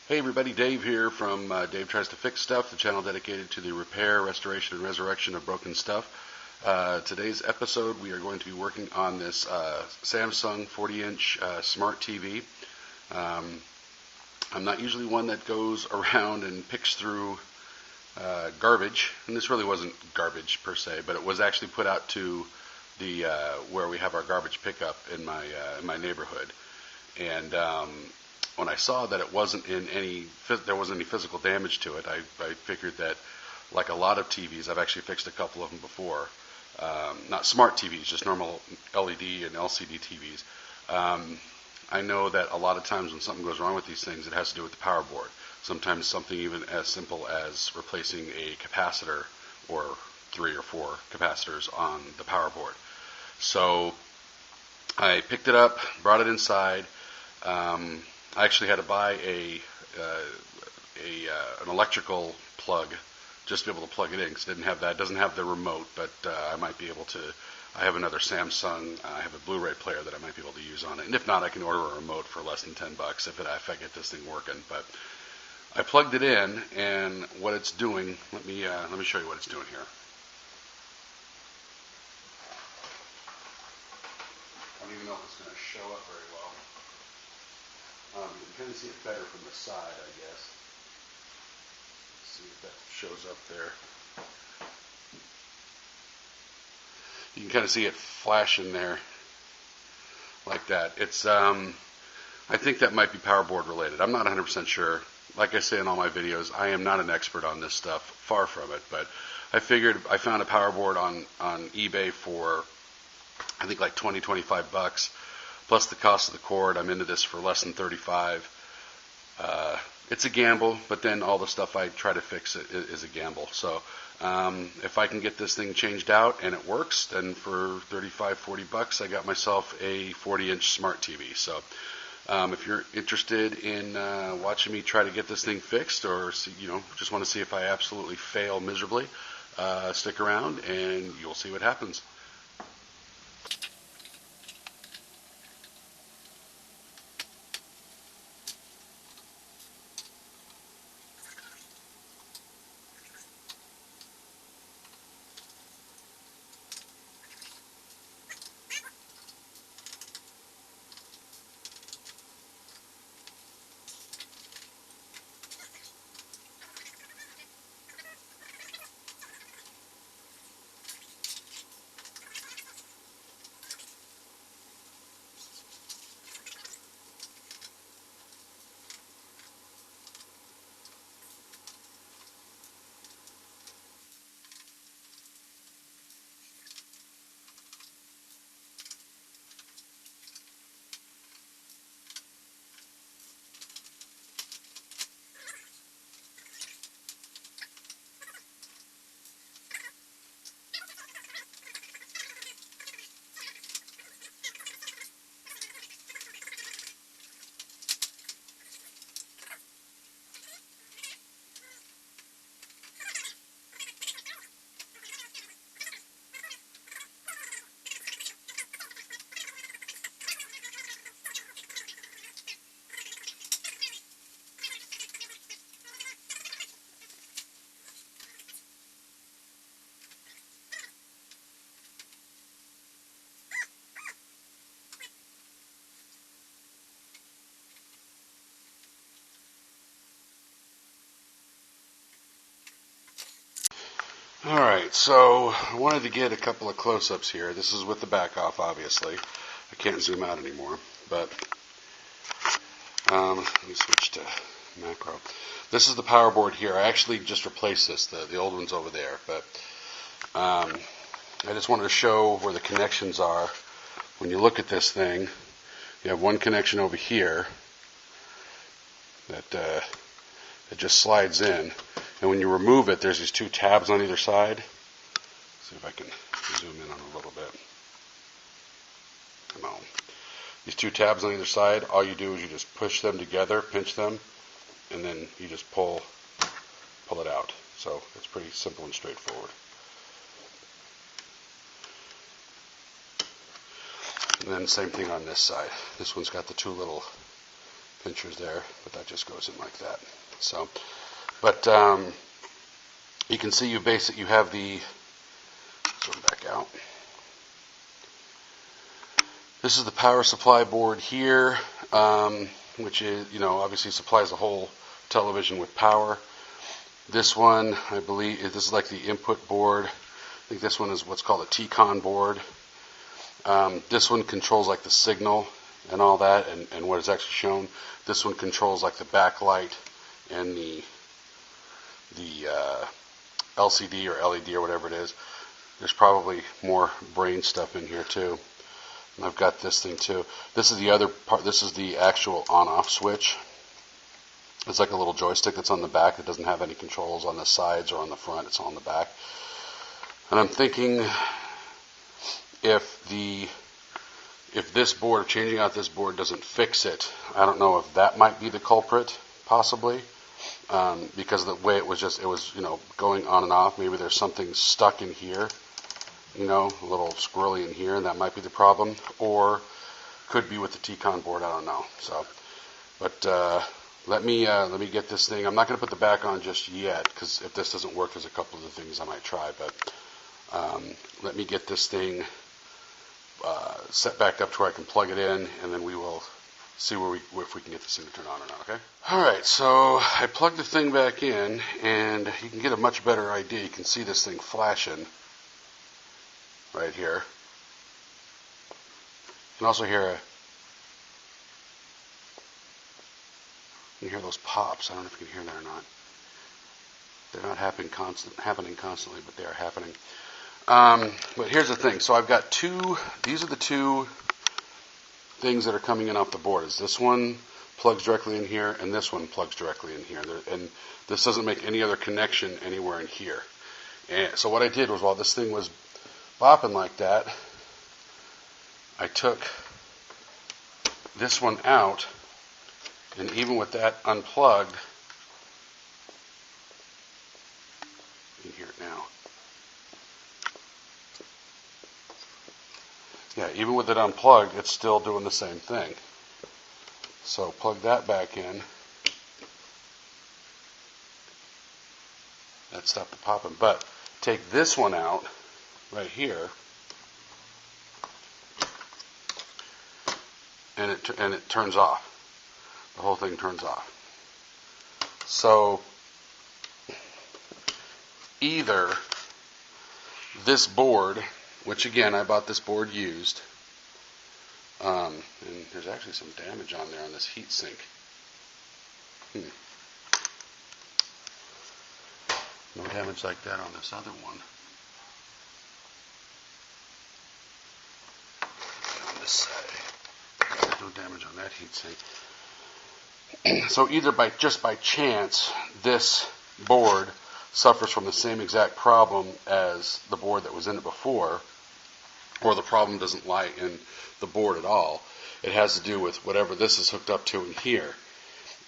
Hey everybody, Dave here from Dave Tries to Fix Stuff, the channel dedicated to the repair, restoration, and resurrection of broken stuff. Today's episode we are going to be working on this Samsung 40-inch smart TV. I'm not usually one that goes around and picks through garbage, and this really wasn't garbage per se, but it was actually put out to the where we have our garbage pickup in my neighborhood. And when I saw that it wasn't in there wasn't any physical damage to it, I figured that, like a lot of TVs, I've actually fixed a couple of them before. Not smart TVs, just normal LED and LCD TVs. I know that a lot of times when something goes wrong with these things, it has to do with the power board. Sometimes something even as simple as replacing a capacitor or 3 or 4 capacitors on the power board. So I picked it up, brought it inside. I actually had to buy an electrical plug just to be able to plug it in, because it doesn't have the remote, but I might be able to. I have another Samsung. I have a Blu-ray player that I might be able to use on it, and if not, I can order a remote for less than $10 if I get this thing working. But I plugged it in, and what it's doing. Let me show you what it's doing here. I don't even know if it's going to show up very well. You can kind of see it better from the side, I guess. Let's see if that shows up there. You can kind of see it flashing there, like that. It's, I think that might be power board related. I'm not 100% sure. Like I say in all my videos, I am not an expert on this stuff, far from it. But I figured I found a power board on eBay for, I think, like $20-25. Plus the cost of the cord. I'm into this for less than $35. It's a gamble, but then all the stuff I try to fix is a gamble. So if I can get this thing changed out and it works, then for $35-40 I got myself a 40-inch smart TV. So if you're interested in watching me try to get this thing fixed, or just want to see if I absolutely fail miserably, stick around and you'll see what happens. Alright, so I wanted to get a couple of close-ups here. This is with the back off, obviously. I can't zoom out anymore, but let me switch to macro. This is the power board here. I actually just replaced this. The old one's over there, but I just wanted to show where the connections are. When you look at this thing, you have one connection over here that it just slides in. And when you remove it, there's these 2 tabs on either side. Let's see if I can zoom in on a little bit. Come on. These 2 tabs on either side, all you do is you just push them together, pinch them, and then you just pull it out. So it's pretty simple and straightforward. And then same thing on this side. This one's got the 2 little pinchers there, but that just goes in like that. So, but you can see you have the, zoom back out. This is the power supply board here, which is, obviously supplies the whole television with power. This one, I believe, this is like the input board. I think this one is what's called a T-Con board. This one controls like the signal and all that, and what is actually shown. This one controls like the backlight and the LCD or LED or whatever it is. There's probably more brain stuff in here too. And I've got this thing too. This is the other part. This is the actual on-off switch. It's like a little joystick that's on the back. It doesn't have any controls on the sides or on the front. It's on the back. And I'm thinking if this board, changing out this board doesn't fix it, I don't know if that might be the culprit, possibly, because of the way it was going on and off. Maybe there's something stuck in here, a little squirrely in here, and that might be the problem, or could be with the T-Con board. I don't know. So, but let me get this thing. I'm not going to put the back on just yet, because if this doesn't work, there's a couple of the things I might try. But let me get this thing set back up to where I can plug it in, and then we will see if we can get this thing to turn on or not, okay? All right, so I plugged the thing back in, and you can get a much better idea. You can see this thing flashing right here. You can also hear those pops. I don't know if you can hear that or not. They're not happening constantly, but they are happening. But here's the thing. So I've got these are the two things that are coming in off the board. Is this one plugs directly in here, and this one plugs directly in here. And this doesn't make any other connection anywhere in here. And so what I did was, while this thing was bopping like that, I took this one out, and even with that unplugged, you can hear it now. Yeah, even with it unplugged, it's still doing the same thing. So plug that back in. That stopped the popping. But take this one out right here, and it turns off. The whole thing turns off. So either this board, which again, I bought this board used, and there's actually some damage on there on this heat sink. No damage like that on this other one. On this side, no damage on that heat sink. So either just by chance, this board suffers from the same exact problem as the board that was in it before, or the problem doesn't lie in the board at all. It has to do with whatever this is hooked up to in here.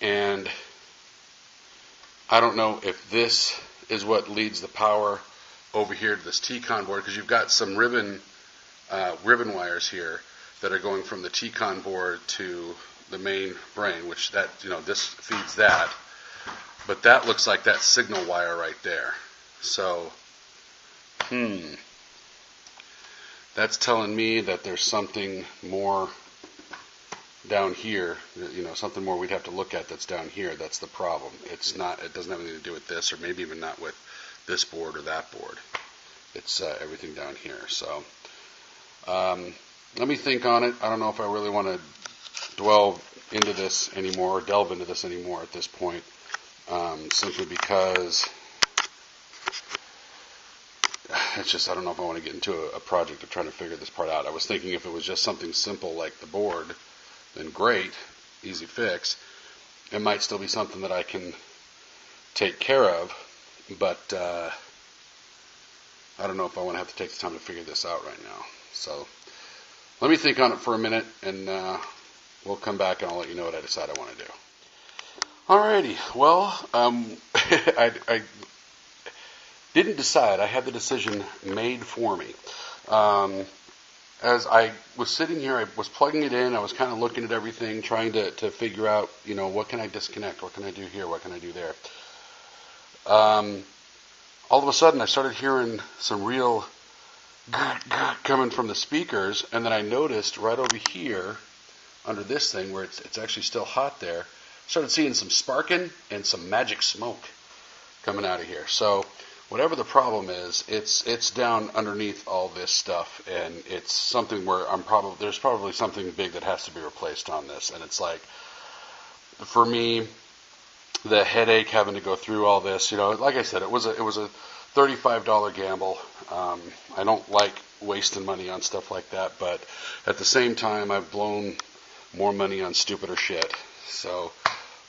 And I don't know if this is what leads the power over here to this T-Con board, because you've got some ribbon wires here that are going from the T-Con board to the main brain, which this feeds that. But that looks like that signal wire right there. So, that's telling me that there's something more down here, something more we'd have to look at that's down here. That's the problem. It doesn't have anything to do with this, or maybe even not with this board or that board. It's everything down here. So, let me think on it. I don't know if I really want to delve into this anymore at this point, simply because it's just, I don't know if I want to get into a project of trying to figure this part out. I was thinking if it was just something simple like the board, then great, easy fix. It might still be something that I can take care of, but I don't know if I want to have to take the time to figure this out right now. So let me think on it for a minute, and we'll come back and I'll let you know what I decide I want to do. Alrighty, well, I didn't decide. I had the decision made for me. as I was sitting here, I was plugging it in. I was kind of looking at everything, trying to figure out, what can I disconnect? What can I do here? What can I do there? All of a sudden, I started hearing some real coming from the speakers, and then I noticed right over here, under this thing where it's actually still hot there, started seeing some sparking and some magic smoke coming out of here. So whatever the problem is, it's down underneath all this stuff, and it's something where there's probably something big that has to be replaced on this. And it's like, for me, the headache having to go through all this, like I said, it was a $35 gamble. I don't like wasting money on stuff like that, but at the same time, I've blown more money on stupider shit. So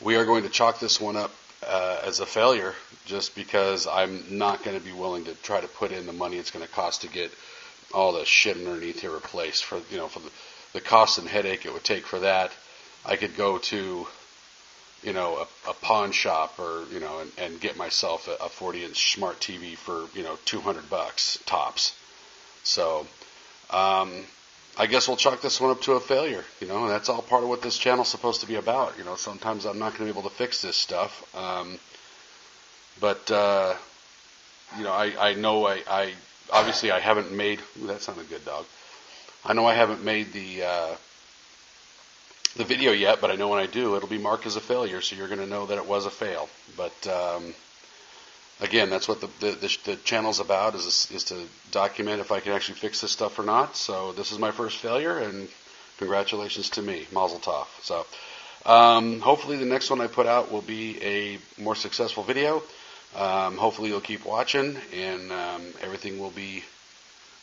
we are going to chalk this one up as a failure, just because I'm not going to be willing to try to put in the money it's going to cost to get all the shit underneath here replaced. For the cost and headache it would take for that, I could go to a pawn shop or and get myself a 40-inch smart TV for $200 tops. So I guess we'll chalk this one up to a failure. And that's all part of what this channel's supposed to be about. Sometimes I'm not going to be able to fix this stuff. But I know I obviously I haven't made. Ooh, that sounded good, dog. I know I haven't made the video yet, but I know when I do, it'll be marked as a failure. So you're going to know that it was a fail. But again, that's what the channel's about, is to document if I can actually fix this stuff or not. So this is my first failure, and congratulations to me. Mazel tov. So hopefully the next one I put out will be a more successful video. Hopefully you'll keep watching, and everything will be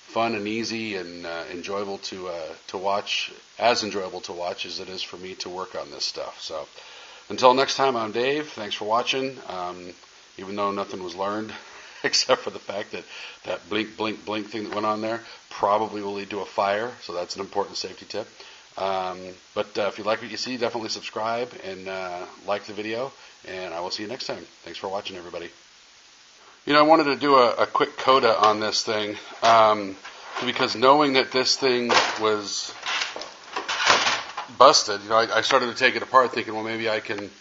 fun and easy and enjoyable to watch, as enjoyable to watch as it is for me to work on this stuff. So until next time, I'm Dave. Thanks for watching. Even though nothing was learned, except for the fact that blink, blink, blink thing that went on there probably will lead to a fire, so that's an important safety tip. But if you like what you see, definitely subscribe and like the video, and I will see you next time. Thanks for watching, everybody. I wanted to do a quick coda on this thing, because knowing that this thing was busted, I started to take it apart thinking, well, maybe I can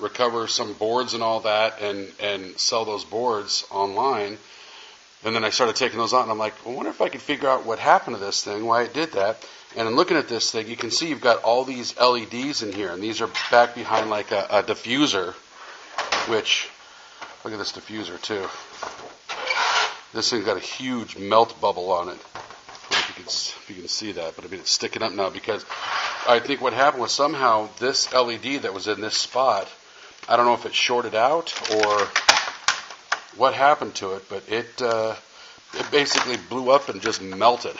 recover some boards and all that and sell those boards online. And then I started taking those out, and I'm like, I wonder if I could figure out what happened to this thing, why it did that. And in looking at this thing, you can see you've got all these LEDs in here, and these are back behind like a diffuser, which, look at this diffuser too. This thing's got a huge melt bubble on it. I don't know if you can see that, but I mean, it's sticking up now because I think what happened was somehow this LED that was in this spot, I don't know if it shorted out or what happened to it, but it basically blew up and just melted.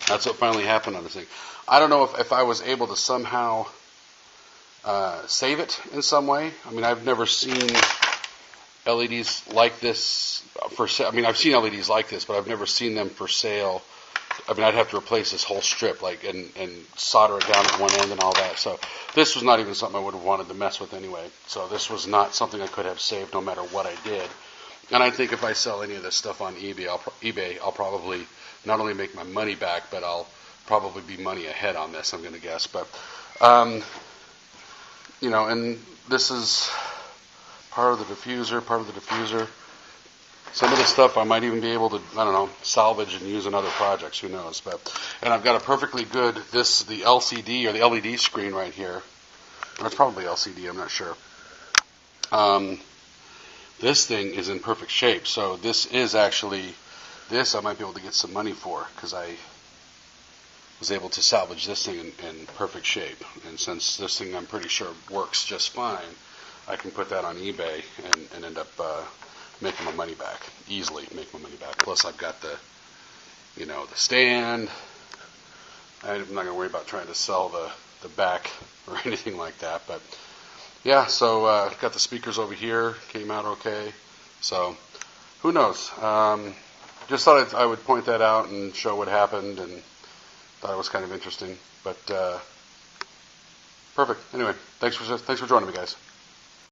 That's what finally happened on this thing. I don't know if I was able to somehow save it in some way. I mean, I've never seen LEDs like this for sale. I mean, I've seen LEDs like this, but I've never seen them for sale. I mean, I'd have to replace this whole strip, and solder it down at one end and all that. So this was not even something I would have wanted to mess with anyway. So this was not something I could have saved no matter what I did. And I think if I sell any of this stuff on eBay, I'll probably not only make my money back, but I'll probably be money ahead on this, I'm going to guess. But, and this is part of the diffuser. Some of the stuff I might even be able to, salvage and use in other projects. Who knows? And I've got a perfectly good, the LCD or the LED screen right here. Or it's probably LCD, I'm not sure. This thing is in perfect shape. So this is actually, I might be able to get some money for, because I was able to salvage this thing in perfect shape. And since this thing I'm pretty sure works just fine, I can put that on eBay and end up making my money back, easily make my money back. Plus I've got the stand. I'm not going to worry about trying to sell the back or anything like that. But yeah, so got the speakers over here, came out okay. So who knows? Just thought I would point that out and show what happened, and thought it was kind of interesting. But perfect. Anyway, thanks for joining me, guys.